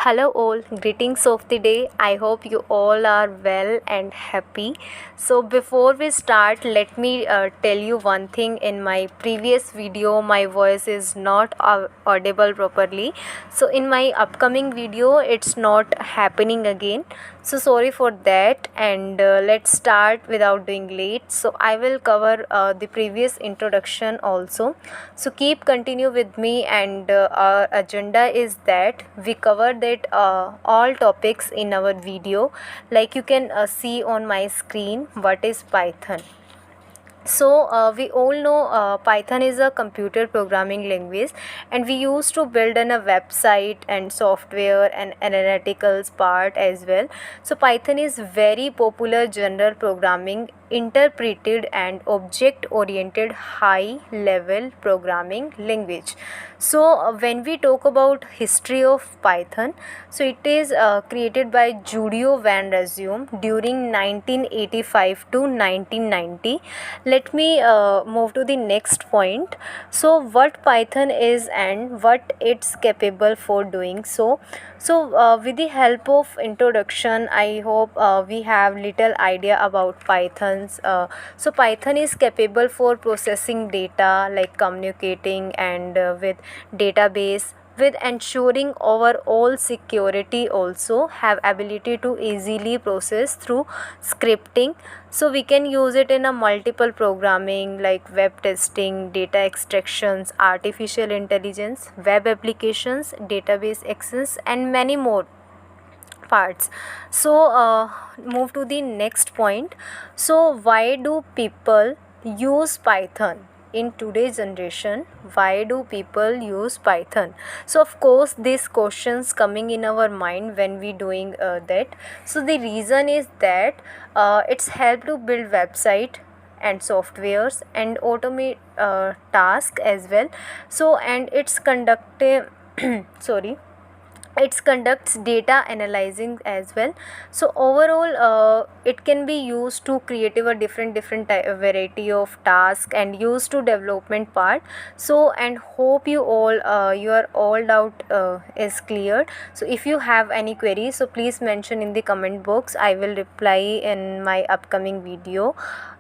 Hello, all. Greetings of the day. I hope you all are well and happy. So, before we start, let me tell you one thing. In my previous video, my voice is not audible properly. So, in my upcoming video, it's not happening again. So, sorry for that. And let's start without doing late. So, I will cover the previous introduction also. So, keep continue with me, and our agenda is that we cover that all topics in our video. Like you can see on my screen what is Python. So we all know Python is a computer programming language, and we used to build a website and software and analyticals part as well. So Python is very popular general programming interpreted and object oriented high level programming language. So when we talk about history of Python, so it is created by Julio Van Resume during 1985 to 1990. Let me move to the next point. So what Python is and what it's capable for doing. So with the help of introduction, I hope we have little idea about Python's. So Python is capable for processing data, like communicating and with database, with ensuring overall security, also have ability to easily process through scripting. So we can use it in a multiple programming like web testing, data extractions, artificial intelligence, web applications, database access, and many more parts. So move to the next point. So why do people use Python in today's generation? Why do people use Python? So of course these questions coming in our mind when we doing that. So the reason is that it's help to build website and softwares and automate task as well. So and it's conductive sorry, it conducts data analyzing as well. So overall it can be used to create a different variety of task and used to development part. So and hope you all your all doubt is cleared. So if you have any queries, so please mention in the comment box. I will reply in my upcoming video.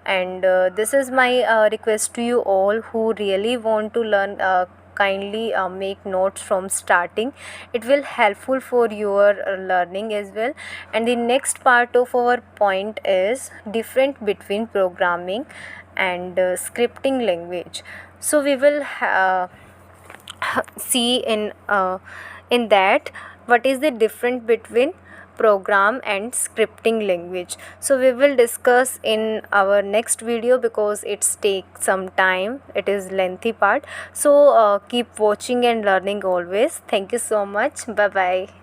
And this is my request to you all who really want to learn. Kindly make notes from starting. It will helpful for your learning as well. And the next part of our point is different between programming and scripting language. So we will see in that what is the difference between program and scripting language. So we will discuss in our next video because it's take some time, it is lengthy part. So keep watching and learning always. Thank you so much. Bye bye.